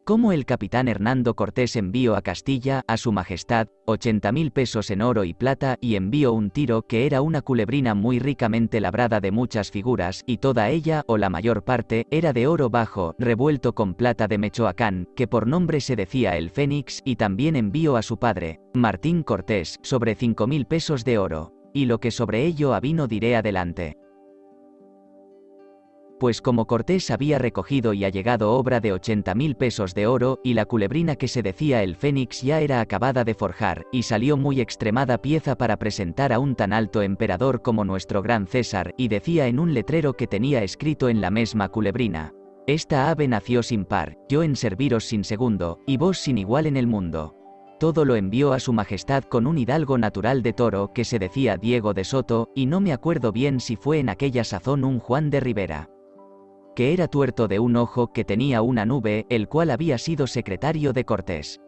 Cómo el capitán Hernando Cortés envió a Castilla, a su majestad, 80.000 pesos en oro y plata, y envió un tiro que era una culebrina muy ricamente labrada de muchas figuras, y toda ella, o la mayor parte, era de oro bajo, revuelto con plata de Mechoacán, que por nombre se decía el Fénix, y también envió a su padre, Martín Cortés, sobre 5.000 pesos de oro. Y lo que sobre ello avino diré adelante. Pues como Cortés había recogido y allegado obra de 80.000 pesos de oro, y la culebrina que se decía el Fénix ya era acabada de forjar, y salió muy extremada pieza para presentar a un tan alto emperador como nuestro gran César, y decía en un letrero que tenía escrito en la mesma culebrina: esta ave nació sin par, yo en serviros sin segundo, y vos sin igual en el mundo. Todo lo envió a su majestad con un hidalgo natural de Toro que se decía Diego de Soto, y no me acuerdo bien si fue en aquella sazón un Juan de Rivera, que era tuerto de un ojo, que tenía una nube, el cual había sido secretario de Cortés.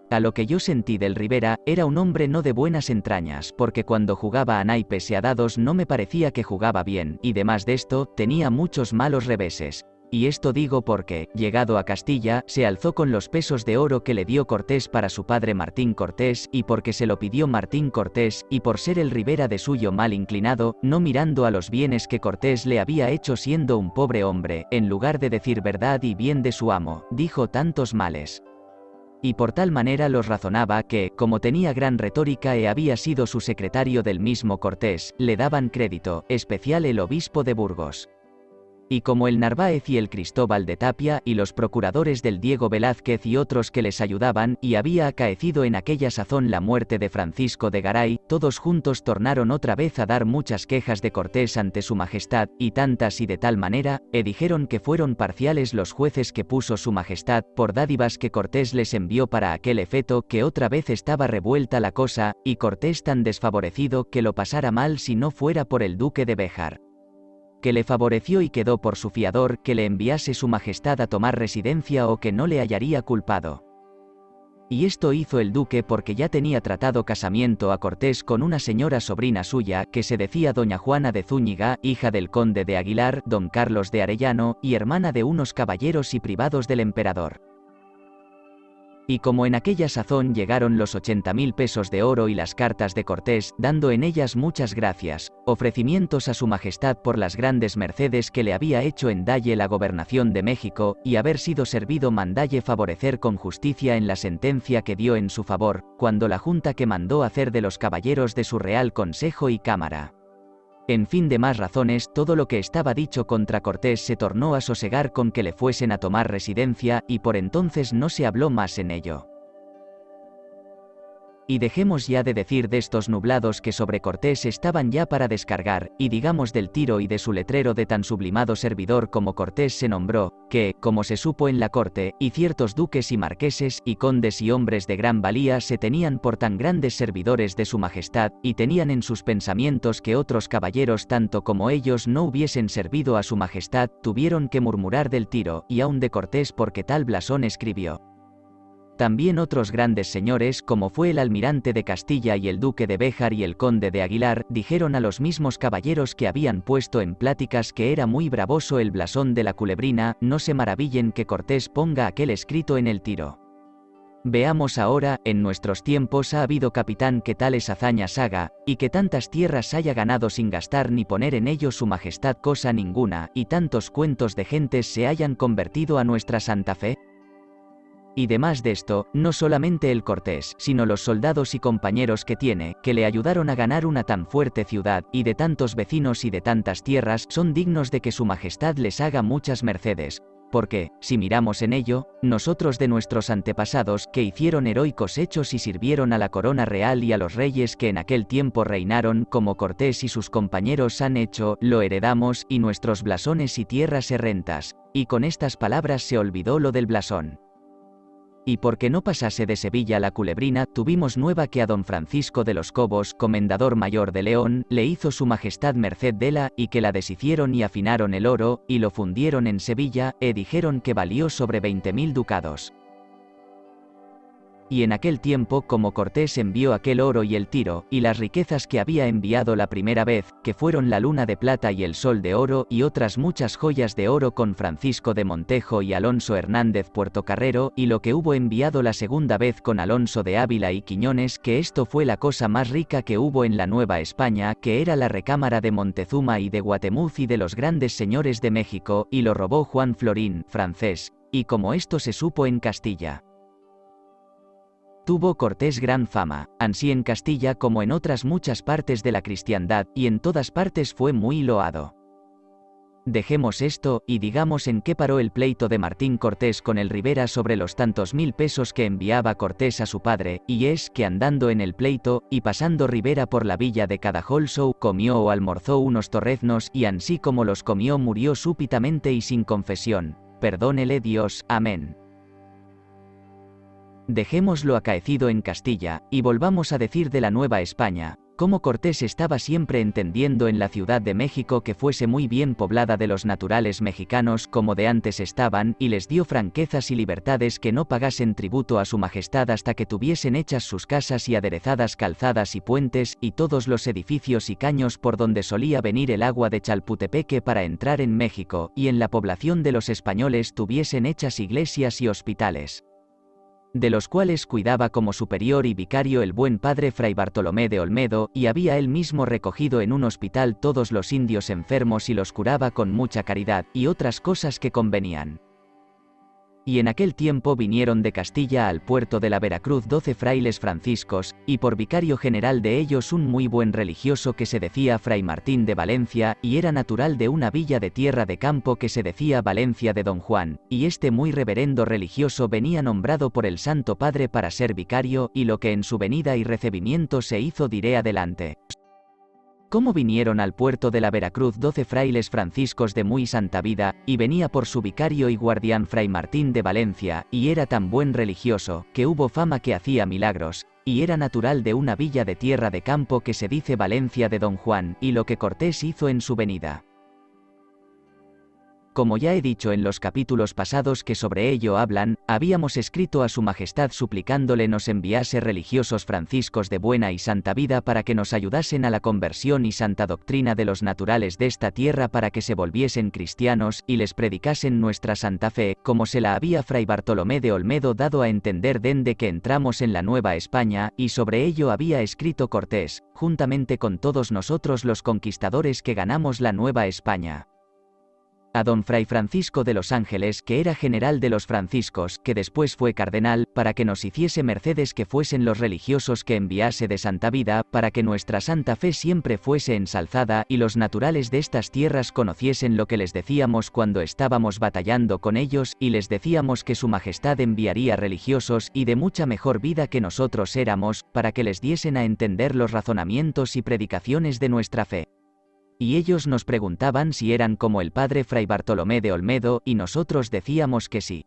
A lo que yo sentí del Rivera, era un hombre no de buenas entrañas, porque cuando jugaba a naipes y a dados no me parecía que jugaba bien, y demás de esto, tenía muchos malos reveses. Y esto digo porque, llegado a Castilla, se alzó con los pesos de oro que le dio Cortés para su padre Martín Cortés, y porque se lo pidió Martín Cortés, y por ser el Rivera de suyo mal inclinado, no mirando a los bienes que Cortés le había hecho siendo un pobre hombre, en lugar de decir verdad y bien de su amo, dijo tantos males. Y por tal manera los razonaba que, como tenía gran retórica y había sido su secretario del mismo Cortés, le daban crédito, especial el obispo de Burgos. Y como el Narváez y el Cristóbal de Tapia, y los procuradores del Diego Velázquez y otros que les ayudaban, y había acaecido en aquella sazón la muerte de Francisco de Garay, todos juntos tornaron otra vez a dar muchas quejas de Cortés ante su majestad, y tantas y de tal manera, dijeron que fueron parciales los jueces que puso su majestad, por dádivas que Cortés les envió para aquel efeto, que otra vez estaba revuelta la cosa, y Cortés tan desfavorecido que lo pasara mal si no fuera por el duque de Béjar, que le favoreció y quedó por su fiador, que le enviase su majestad a tomar residencia o que no le hallaría culpado. Y esto hizo el duque porque ya tenía tratado casamiento a Cortés con una señora sobrina suya, que se decía doña Juana de Zúñiga, hija del conde de Aguilar, don Carlos de Arellano, y hermana de unos caballeros y privados del emperador. Y como en aquella sazón llegaron los 80.000 pesos de oro y las cartas de Cortés, dando en ellas muchas gracias, ofrecimientos a su majestad por las grandes mercedes que le había hecho en dalle la gobernación de México, y haber sido servido mandalle favorecer con justicia en la sentencia que dio en su favor, cuando la junta que mandó hacer de los caballeros de su real consejo y cámara. En fin de más razones, todo lo que estaba dicho contra Cortés se tornó a sosegar con que le fuesen a tomar residencia, y por entonces no se habló más en ello. Y dejemos ya de decir de estos nublados que sobre Cortés estaban ya para descargar, y digamos del tiro y de su letrero de tan sublimado servidor como Cortés se nombró, que, como se supo en la corte, y ciertos duques y marqueses, y condes y hombres de gran valía se tenían por tan grandes servidores de su majestad, y tenían en sus pensamientos que otros caballeros tanto como ellos no hubiesen servido a su majestad, tuvieron que murmurar del tiro, y aun de Cortés porque tal blasón escribió. También otros grandes señores, como fue el almirante de Castilla y el duque de Béjar y el conde de Aguilar, dijeron a los mismos caballeros que habían puesto en pláticas que era muy bravoso el blasón de la culebrina, no se maravillen que Cortés ponga aquel escrito en el tiro. Veamos ahora, en nuestros tiempos ha habido capitán que tales hazañas haga, y que tantas tierras haya ganado sin gastar ni poner en ello su majestad cosa ninguna, y tantos cuentos de gentes se hayan convertido a nuestra santa fe. Y demás de esto, no solamente el Cortés, sino los soldados y compañeros que tiene, que le ayudaron a ganar una tan fuerte ciudad, y de tantos vecinos y de tantas tierras, son dignos de que su majestad les haga muchas mercedes, porque, si miramos en ello, nosotros de nuestros antepasados, que hicieron heroicos hechos y sirvieron a la corona real y a los reyes que en aquel tiempo reinaron, como Cortés y sus compañeros han hecho, lo heredamos, y nuestros blasones y tierras se rentas, y con estas palabras se olvidó lo del blasón. Y porque no pasase de Sevilla la culebrina, tuvimos nueva que a don Francisco de los Cobos, comendador mayor de León, le hizo su majestad merced dela, y que la deshicieron y afinaron el oro, y lo fundieron en Sevilla, dijeron que valió sobre 20.000 ducados. Y en aquel tiempo, como Cortés envió aquel oro y el tiro, y las riquezas que había enviado la primera vez, que fueron la luna de plata y el sol de oro, y otras muchas joyas de oro con Francisco de Montejo y Alonso Hernández Puertocarrero, y lo que hubo enviado la segunda vez con Alonso de Ávila y Quiñones, que esto fue la cosa más rica que hubo en la Nueva España, que era la recámara de Montezuma y de Guatemuz y de los grandes señores de México, y lo robó Juan Florín, francés, y como esto se supo en Castilla. Tuvo Cortés gran fama, ansí en Castilla como en otras muchas partes de la cristiandad, y en todas partes fue muy loado. Dejemos esto, y digamos en qué paró el pleito de Martín Cortés con el Rivera sobre los tantos 1000 pesos que enviaba Cortés a su padre, y es que andando en el pleito, y pasando Rivera por la villa de Cadaholso, comió o almorzó unos torreznos, y ansí como los comió murió súbitamente y sin confesión. Perdónele Dios, amén. Dejemos lo acaecido en Castilla, y volvamos a decir de la Nueva España, cómo Cortés estaba siempre entendiendo en la Ciudad de México que fuese muy bien poblada de los naturales mexicanos como de antes estaban, y les dio franquezas y libertades que no pagasen tributo a su majestad hasta que tuviesen hechas sus casas y aderezadas calzadas y puentes, y todos los edificios y caños por donde solía venir el agua de Chalputepeque para entrar en México, y en la población de los españoles tuviesen hechas iglesias y hospitales, de los cuales cuidaba como superior y vicario el buen padre Fray Bartolomé de Olmedo, y había él mismo recogido en un hospital todos los indios enfermos y los curaba con mucha caridad, y otras cosas que convenían. Y en aquel tiempo vinieron de Castilla al puerto de la Veracruz 12 frailes franciscos, y por vicario general de ellos un muy buen religioso que se decía Fray Martín de Valencia, y era natural de una villa de tierra de campo que se decía Valencia de Don Juan, y este muy reverendo religioso venía nombrado por el Santo Padre para ser vicario, y lo que en su venida y recibimiento se hizo diré adelante. Cómo vinieron al puerto de la Veracruz 12 frailes franciscos de muy santa vida, y venía por su vicario y guardián Fray Martín de Valencia, y era tan buen religioso, que hubo fama que hacía milagros, y era natural de una villa de tierra de campo que se dice Valencia de Don Juan, y lo que Cortés hizo en su venida. Como ya he dicho en los capítulos pasados que sobre ello hablan, habíamos escrito a su majestad suplicándole nos enviase religiosos franciscos de buena y santa vida para que nos ayudasen a la conversión y santa doctrina de los naturales de esta tierra para que se volviesen cristianos, y les predicasen nuestra santa fe, como se la había Fray Bartolomé de Olmedo dado a entender dende que entramos en la Nueva España, y sobre ello había escrito Cortés, juntamente con todos nosotros los conquistadores que ganamos la Nueva España, a don Fray Francisco de los Ángeles, que era general de los franciscos, que después fue cardenal, para que nos hiciese mercedes que fuesen los religiosos que enviase de santa vida, para que nuestra santa fe siempre fuese ensalzada, y los naturales de estas tierras conociesen lo que les decíamos cuando estábamos batallando con ellos, y les decíamos que su majestad enviaría religiosos, y de mucha mejor vida que nosotros éramos, para que les diesen a entender los razonamientos y predicaciones de nuestra fe. Y ellos nos preguntaban si eran como el padre Fray Bartolomé de Olmedo, y nosotros decíamos que sí.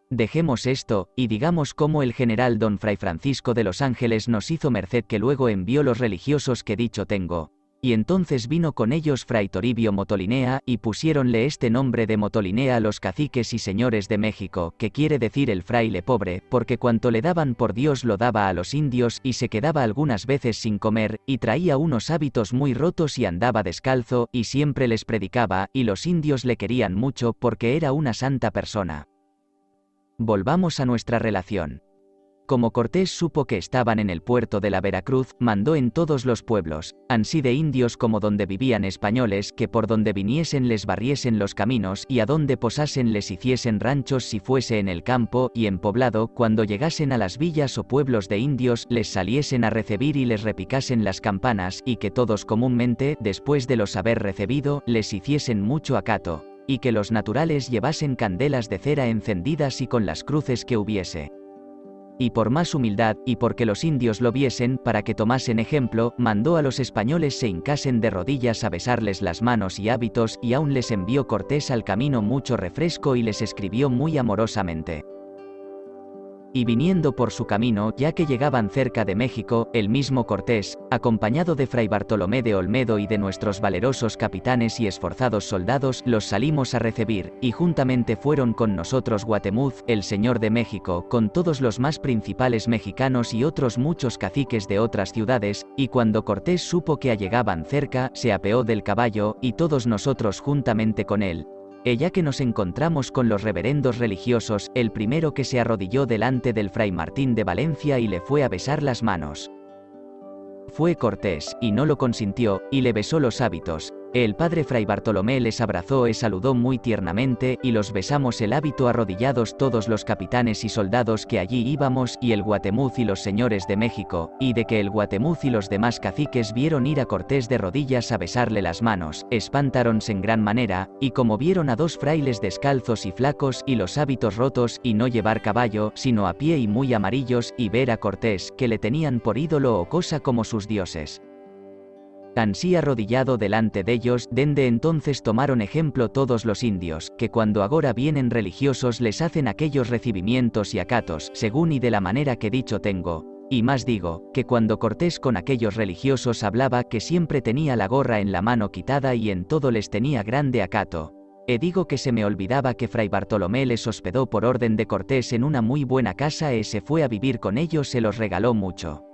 Dejemos esto, y digamos cómo el general don Fray Francisco de los Ángeles nos hizo merced que luego envió los religiosos que dicho tengo. Y entonces vino con ellos Fray Toribio Motolinea, y pusiéronle este nombre de Motolinea los caciques y señores de México, que quiere decir el fraile pobre, porque cuanto le daban por Dios lo daba a los indios, y se quedaba algunas veces sin comer, y traía unos hábitos muy rotos y andaba descalzo, y siempre les predicaba, y los indios le querían mucho porque era una santa persona. Volvamos a nuestra relación. Como Cortés supo que estaban en el puerto de la Veracruz, mandó en todos los pueblos, ansí de indios como donde vivían españoles, que por donde viniesen les barriesen los caminos, y a donde posasen les hiciesen ranchos si fuese en el campo, y en poblado, cuando llegasen a las villas o pueblos de indios, les saliesen a recibir y les repicasen las campanas, y que todos comúnmente, después de los haber recibido, les hiciesen mucho acato, y que los naturales llevasen candelas de cera encendidas y con las cruces que hubiese. Y por más humildad, y porque los indios lo viesen, para que tomasen ejemplo, mandó a los españoles se hincasen de rodillas a besarles las manos y hábitos, y aún les envió Cortés al camino mucho refresco y les escribió muy amorosamente. y viniendo por su camino, ya que llegaban cerca de México, el mismo Cortés, acompañado de Fray Bartolomé de Olmedo y de nuestros valerosos capitanes y esforzados soldados, los salimos a recibir, y juntamente fueron con nosotros Guatemuz, el señor de México, con todos los más principales mexicanos y otros muchos caciques de otras ciudades, y cuando Cortés supo que allegaban cerca, se apeó del caballo, y todos nosotros juntamente con él. Ya que nos encontramos con los reverendos religiosos, el primero que se arrodilló delante del fray Martín de Valencia y le fue a besar las manos. Fue Cortés, y no lo consintió, y le besó los hábitos. El padre fray Bartolomé les abrazó y saludó muy tiernamente, y los besamos el hábito arrodillados todos los capitanes y soldados que allí íbamos, y el Guatemuz y los señores de México, y de que el Guatemuz y los demás caciques vieron ir a Cortés de rodillas a besarle las manos, espantáronse en gran manera, y como vieron a dos frailes descalzos y flacos, y los hábitos rotos, y no llevar caballo, sino a pie y muy amarillos, y ver a Cortés, que le tenían por ídolo o cosa como sus dioses. Ansí arrodillado delante de ellos, dende entonces tomaron ejemplo todos los indios, que cuando agora vienen religiosos les hacen aquellos recibimientos y acatos, según y de la manera que dicho tengo. Y más digo, que cuando Cortés con aquellos religiosos hablaba que siempre tenía la gorra en la mano quitada y en todo les tenía grande acato. Digo que se me olvidaba que fray Bartolomé les hospedó por orden de Cortés en una muy buena casa se fue a vivir con ellos, se los regaló mucho.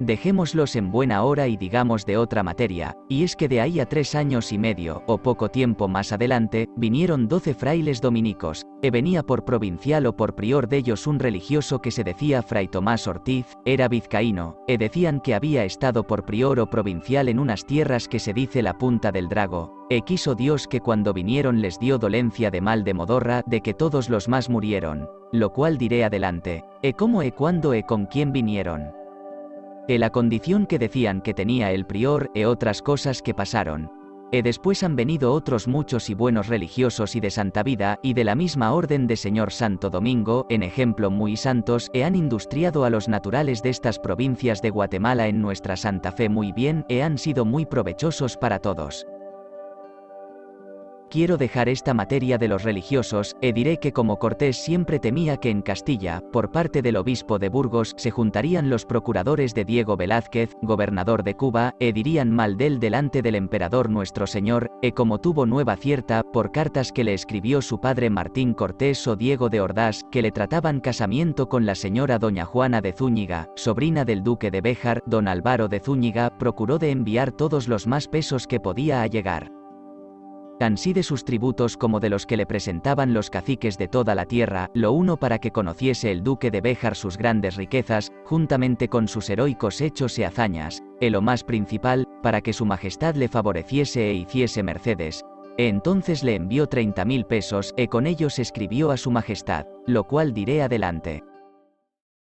Dejémoslos en buena hora y digamos de otra materia, y es que de ahí a 3 años y medio, o poco tiempo más adelante, vinieron 12 frailes dominicos, venía por provincial o por prior de ellos un religioso que se decía fray Tomás Ortiz, era vizcaíno, decían que había estado por prior o provincial en unas tierras que se dice la Punta del Drago, quiso Dios que cuando vinieron les dio dolencia de mal de modorra, de que todos los más murieron, lo cual diré adelante, cómo cuándo con quién vinieron. La condición que decían que tenía el prior, otras cosas que pasaron. Después han venido otros muchos y buenos religiosos y de santa vida, y de la misma orden de señor Santo Domingo, en ejemplo muy santos, han industriado a los naturales de estas provincias de Guatemala en nuestra Santa Fe muy bien, han sido muy provechosos para todos. Quiero dejar esta materia de los religiosos, diré que como Cortés siempre temía que en Castilla, por parte del obispo de Burgos, se juntarían los procuradores de Diego Velázquez, gobernador de Cuba, dirían mal del delante del emperador nuestro señor, como tuvo nueva cierta, por cartas que le escribió su padre Martín Cortés o Diego de Ordaz, que le trataban casamiento con la señora doña Juana de Zúñiga, sobrina del duque de Béjar, don Álvaro de Zúñiga, procuró de enviar todos los más pesos que podía allegar. Ansí de sus tributos como de los que le presentaban los caciques de toda la tierra, lo uno para que conociese el duque de Béjar sus grandes riquezas, juntamente con sus heroicos hechos y hazañas, lo más principal, para que su majestad le favoreciese hiciese mercedes. Entonces le envió 30.000 pesos, con ellos escribió a su majestad, lo cual diré adelante.